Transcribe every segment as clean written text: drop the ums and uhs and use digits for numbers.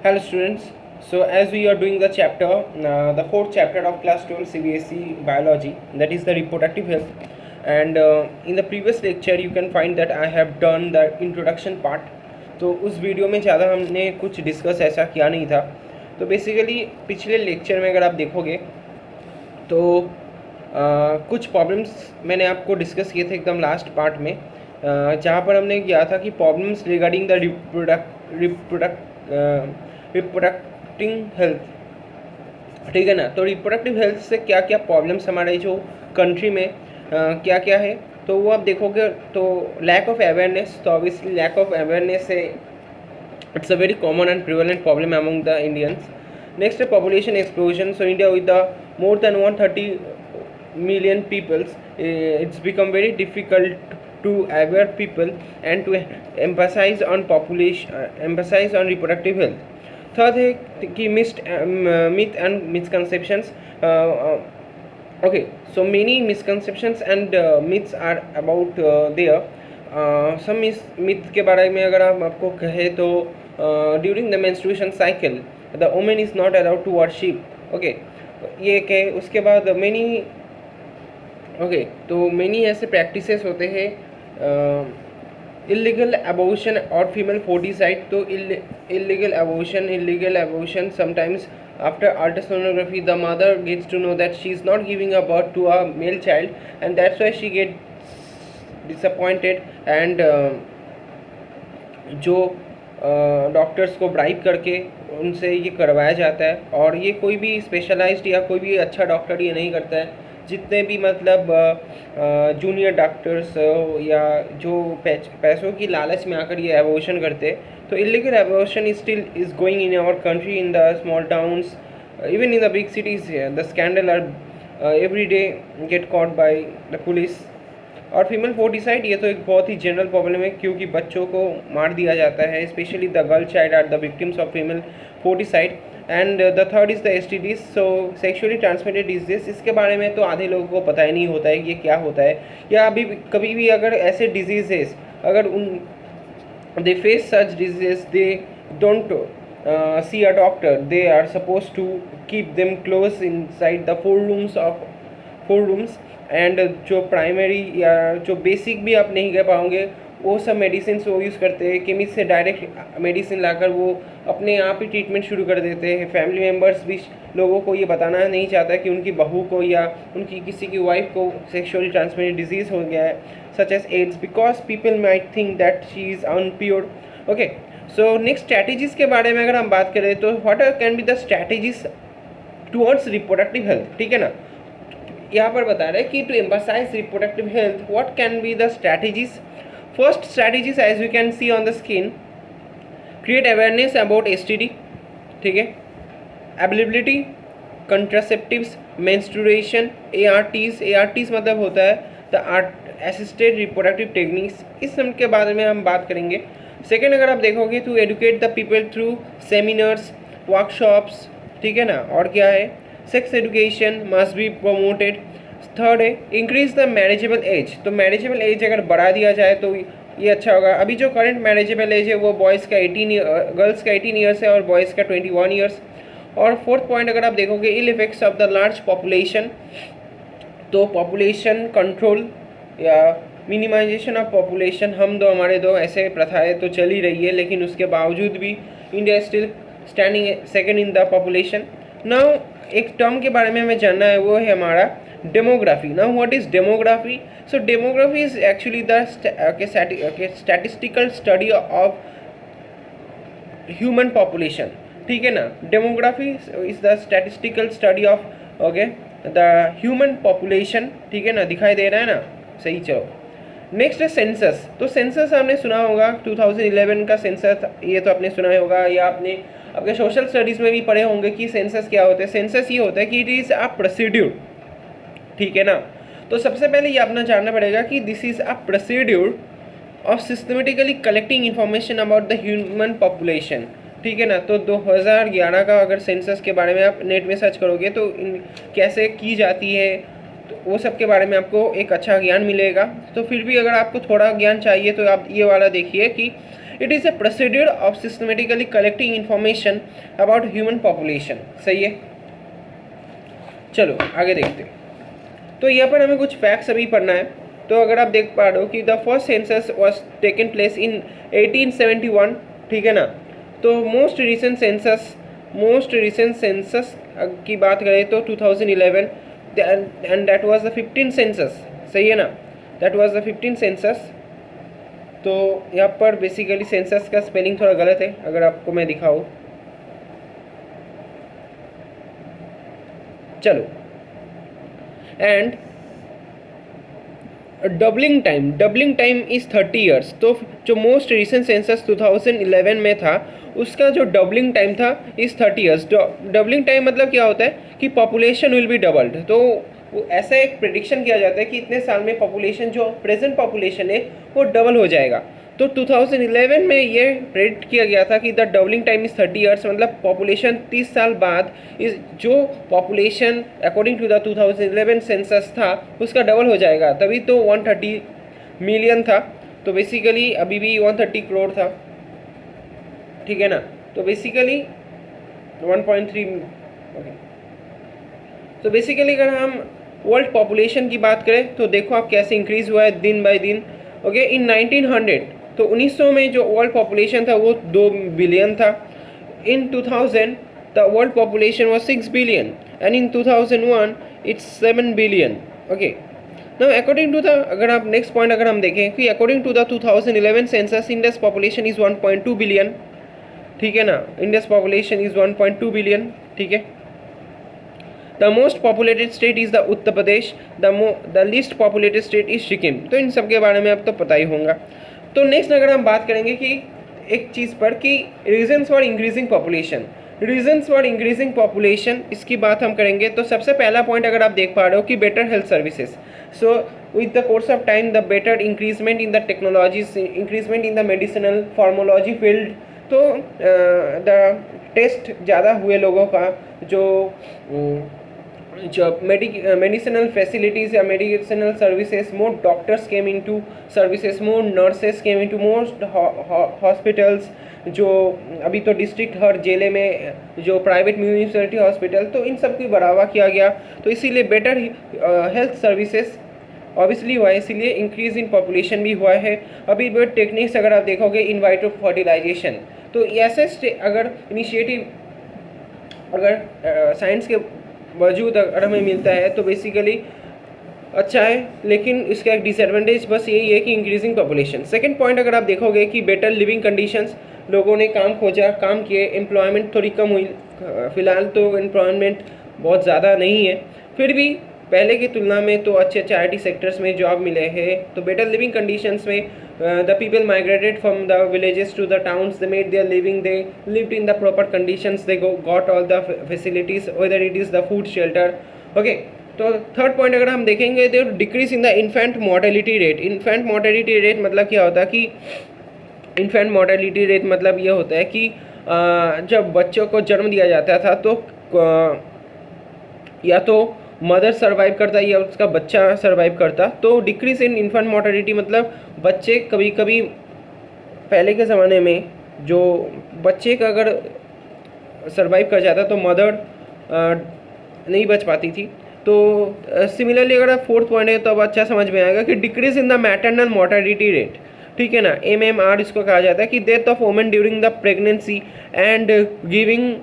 Hello students. So as we are doing the chapter, the fourth chapter of class 12 CBSE biology, that is the reproductive health. And in the previous lecture you can find that I have done the introduction part. तो उस video में ज़्यादा हमने कुछ discuss ऐसा किया नहीं था. तो बेसिकली पिछले लेक्चर में अगर आप देखोगे तो कुछ प्रॉब्लम्स मैंने आपको डिस्कस किए थे एकदम लास्ट पार्ट में, जहाँ पर हमने किया था कि प्रॉब्लम्स रिगार्डिंग द रिप्रोडक्टिंग हेल्थ. ठीक है ना. तो रिप्रोडक्टिव हेल्थ से क्या क्या प्रॉब्लम्स हमारे जो कंट्री में क्या क्या है, तो वो आप देखोगे तो लैक ऑफ अवेयरनेस. तो ऑब्वियसली लैक ऑफ अवेयरनेस है, it's a very common and prevalent problem among the Indians. Next, population explosion. So India with the more than 130 million people, it's become very difficult to aware people and to emphasize on reproductive health. Third है कि myth and misconceptions. Okay, so many misconceptions and myths are about there. Some myth के बारे में अगर हम आपको कहे तो during the menstruation cycle the women is not allowed to worship. Okay, ये के उसके बाद मेनी ऐसे प्रैक्टिसेस होते हैं. इलीगल अबॉर्शन और फीमेल फोर्टिसाइड. तो illegal abortion sometimes after ultrasonography the mother gets to know that she is not giving a birth to a male child, and that's why she gets disappointed and जो doctors को bribe करके उनसे ये करवाया जाता है. और ये कोई भी स्पेशलाइज्ड या कोई भी अच्छा डॉक्टर ये नहीं करता है. जितने भी मतलब जूनियर डॉक्टर्स या जो पैसों की लालच में आकर ये एबॉर्शन करते. तो illegal abortion is still is going in our country, in the small towns, even in the big cities. The scandal are every day get caught by the police. और फीमेल फोर्टिसाइड ये तो एक बहुत ही general problem है, क्योंकि बच्चों को मार दिया जाता है. Specially the girl child are the victims of female foeticide. And the third is the STDs. So sexually transmitted disease. इसके बारे में तो आधे लोगों को पता ही नहीं होता है कि ये क्या होता है, या अभी कभी भी अगर ऐसे डिजीजेस अगर उन they face such diseases, they don't see a doctor. They are supposed to keep them close inside the four rooms. And जो प्राइमरी या जो बेसिक भी आप नहीं कर पाओगे वो सब मेडिसिन वो यूज़ करते हैं. केमिस्ट से डायरेक्ट मेडिसिन लाकर वो अपने आप ही ट्रीटमेंट शुरू कर देते हैं. फैमिली मेम्बर्स भी लोगों को ये बताना नहीं चाहता कि उनकी बहू को या उनकी किसी की वाइफ को सेक्शुअली ट्रांसमिटेड डिजीज़ हो गया है, such as AIDS, because people might think that she is unpure. Okay, so next strategies के बारे में अगर हम बात करें तो what can be the strategies towards reproductive health. ठीक है ना. यहाँ पर बता रहे हैं कि to emphasize reproductive health what can be the strategies. First strategies as you can see on the screen, create awareness about STD. ठीक है. अवेलेबिलिटी कंट्रासेप्टिव्स, मेंस्ट्रुएशन, ARTs मतलब होता है द असिस्टेड रिप्रोडक्टिव टेक्निक्स. इस सब के बारे में हम बात करेंगे. सेकेंड, अगर आप देखोगे to educate the people through seminars, workshops. ठीक है ना. और क्या है, sex education must be promoted. Third है इंक्रीज द मैरिजेबल एज. तो मैरिजेबल एज अगर बढ़ा दिया जाए तो ये अच्छा होगा. अभी जो करंट मैरिजेबल एज है वो बॉयज़ का 18 गर्ल्स का 18 ईयर्स है और बॉयज़ का 21 ईयर्स. और फोर्थ पॉइंट अगर आप देखोगे ill effects of the large population. तो पॉपुलेशन कंट्रोल या मिनिमाइजेशन ऑफ पॉपुलेशन. हमारे दो ऐसे प्रथाएँ तो चल ही रही है, लेकिन उसके बावजूद भी India still standing second in the population. Now एक टर्म के बारे में हमें जानना है, वो है हमारा demography. Now what is demography. So demography is actually the statistical study of human population. ठीक है ना. Demography is the statistical study of the human population. ठीक है ना. दिखाई दे रहा है ना. सही. चलो नेक्स्ट है सेंसस. तो सेंसस आपने सुना होगा, 2011 का सेंसस ये तो आपने सुना ही होगा, या आपने आपके सोशल स्टडीज़ में भी पढ़े होंगे कि सेंसस क्या होता है. सेंसस ये होता है कि इट इज़ अ प्रोसीड्यूर. ठीक है ना. तो सबसे पहले ये अपना जानना पड़ेगा कि this is a procedure of systematically collecting information about the human population. ठीक है ना. तो 2011 का अगर सेंसस के बारे में आप नेट में सर्च करोगे तो कैसे की जाती है, तो वो सब के बारे में आपको एक अच्छा ज्ञान मिलेगा. तो फिर भी अगर आपको थोड़ा ज्ञान चाहिए तो आप ये वाला देखिए कि it is a procedure of systematically collecting information about human population. सही है, चलो आगे देखते हैं। तो यहाँ पर हमें कुछ फैक्ट्स अभी पढ़ना है। तो अगर आप देख पा रहे हो कि the first census was taken place in 1871, ठीक है ना। तो मोस्ट रिसेंट सेंसस की बात करें तो 2011 and that was the 15th census. सही है ना, that was the 15th census. तो यहाँ पर बेसिकली सेंसस का स्पेलिंग थोड़ा गलत है, अगर आपको मैं दिखाऊँ। चलो, and doubling time is 30 years. तो जो मोस्ट रिसेंट सेंसस 2011 में था उसका जो डबलिंग टाइम था इज़ 30 ईयर्स। डबलिंग टाइम मतलब क्या होता है कि पॉपुलेशन विल बी डबल्ड। तो वो ऐसा एक प्रेडिक्शन किया जाता है कि इतने साल में पॉपुलेशन, जो प्रेजेंट पॉपुलेशन है वो डबल हो जाएगा। तो 2011 में ये प्रेडिक्ट किया गया था कि the doubling time is 30 years, मतलब पॉपुलेशन 30 साल बाद इस जो population according to the 2011 census था उसका डबल हो जाएगा। तभी तो 130 मिलियन था, तो बेसिकली अभी भी 130 करोड़ था, ठीक है ना। तो बेसिकली 1.3 ओके। तो बेसिकली अगर हम वर्ल्ड पॉपुलेशन की बात करें तो देखो आप कैसे इंक्रीज़ हुआ है दिन बाय दिन। ओके, इन 1900 तो 1900 में जो वर्ल्ड पॉपुलेशन था वो 2 बिलियन था। In 2000 the world population was 6 billion and in 2001 it's 7 billion. Okay, now according to the, अगर आप नेक्स्ट पॉइंट अगर हम देखें कि according to the 2011 census India's population is 1.2 billion, ठीक है ना। इंडियाज पॉपुलेशन इज़ 1.2 बिलियन, ठीक है। The most populated state is the Uttar Pradesh, the least populated state is Sikkim. तो इन सब के बारे में अब तो पता ही होगा। तो नेक्स्ट अगर हम बात करेंगे कि एक चीज़ पर कि रीजन्स फॉर इंक्रीजिंग पॉपुलेशन, इसकी बात हम करेंगे। तो सबसे पहला पॉइंट अगर आप देख पा रहे हो कि better health services. So with the course of time the better increment in the technologies, increment in the medicinal pharmacology field. तो द टेस्ट ज़्यादा हुए लोगों का, जो medicinal facilities या medicinal services, more doctors came into services, more nurses came into most hospitals। जो अभी तो डिस्ट्रिक्ट हर जिले में जो प्राइवेट म्यूनिसिपैलिटी हॉस्पिटल, तो इन सब की बढ़ावा किया गया। तो इसीलिए बेटर हेल्थ सर्विसेज ऑब्वियसली हुआ है, इसीलिए इंक्रीज इन पॉपुलेशन भी हुआ है। अभी भी टेक्निक्स अगर आप देखोगे इन वाइट्रो फर्टिलाइजेशन, तो ऐसे अगर इनिशिएटिव अगर साइंस के वजूद अगर हमें मिलता है तो बेसिकली अच्छा है, लेकिन इसका एक डिसएडवांटेज बस यही है कि इंक्रीजिंग पॉपुलेशन। सेकंड पॉइंट अगर आप देखोगे कि बेटर लिविंग कंडीशंस, लोगों ने काम खोजा, काम किए, एम्प्लॉयमेंट थोड़ी कम हुई। फ़िलहाल तो एम्प्लॉयमेंट बहुत ज़्यादा नहीं है, फिर भी पहले की तुलना में तो अच्छे अच्छे IT सेक्टर्स में जॉब मिले हैं। तो बेटर लिविंग कंडीशंस में the people migrated from the villages to the towns, they made their living, they lived in the proper conditions, they got all the facilities, whether it is the food, shelter. Okay, तो third point अगर हम देखेंगे तो decrease in the infant mortality rate. Infant mortality rate मतलब क्या होता है कि इन्फेंट मोर्टेलिटी रेट मतलब ये होता है कि जब बच्चों को जन्म दिया जाता था तो या तो मदर सर्वाइव करता या उसका बच्चा सर्वाइव करता। तो डिक्रीज इन इन्फेंट मोर्टेलिटी मतलब बच्चे कभी कभी पहले के ज़माने में जो बच्चे का अगर सर्वाइव कर जाता तो मदर नहीं बच पाती थी। तो सिमिलरली अगर आप फोर्थ पॉइंट है तो अब अच्छा समझ में आएगा कि decrease in the maternal mortality rate, ठीक है ना, MMR इसको कहा जाता है, कि death of women during the pregnancy and giving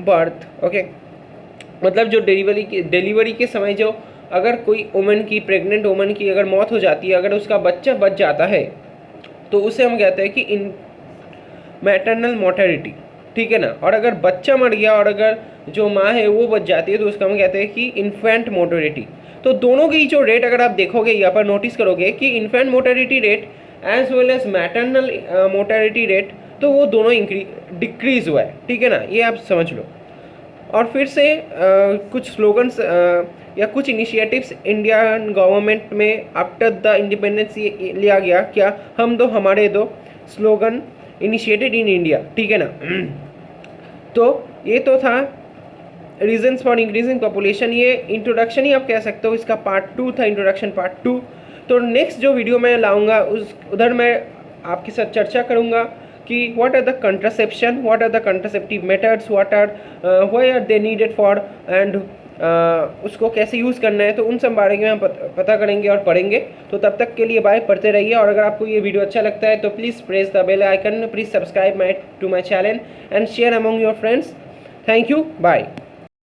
birth. Okay, मतलब जो डिलीवरी के समय जो अगर कोई वुमेन की, प्रेग्नेंट वुमेन की अगर मौत हो जाती है, अगर उसका बच्चा बच जाता है तो उसे हम कहते हैं कि इन मैटरनल मोर्टेलिटी, ठीक है ना। और अगर बच्चा मर गया और अगर जो माँ है वो बच जाती है तो उसका हम कहते हैं कि इन्फेंट मोर्टेलिटी। तो दोनों की जो रेट अगर आप देखोगे यहाँ पर नोटिस करोगे कि infant mortality rate as well as maternal mortality rate, तो वो दोनों डिक्रीज हुआ है, ठीक है ना, ये आप समझ लो। और फिर से कुछ स्लोगन्स या कुछ इनिशिएटिव्स इंडियन गवर्नमेंट में आफ्टर द इंडिपेंडेंस लिया गया, क्या हम दो हमारे दो, स्लोगन इनिशिएटेड इन इंडिया, ठीक है ना। तो ये तो था रीजंस फॉर इंक्रीजिंग पॉपुलेशन, ये इंट्रोडक्शन ही आप कह सकते हो, इसका पार्ट 2 था, इंट्रोडक्शन पार्ट 2। तो नेक्स्ट जो वीडियो मैं लाऊंगा उधर मैं आपके साथ चर्चा करूंगा कि what are the contraception, what are the contraceptive methods, what are why are they needed for, and उसको कैसे यूज़ करना है, तो उन सब बारे में हम पता करेंगे और पढ़ेंगे। तो तब तक के लिए बाय, पढ़ते रहिए। और अगर आपको ये वीडियो अच्छा लगता है तो please press the bell icon, please subscribe to my channel and share among your friends. Thank you, bye.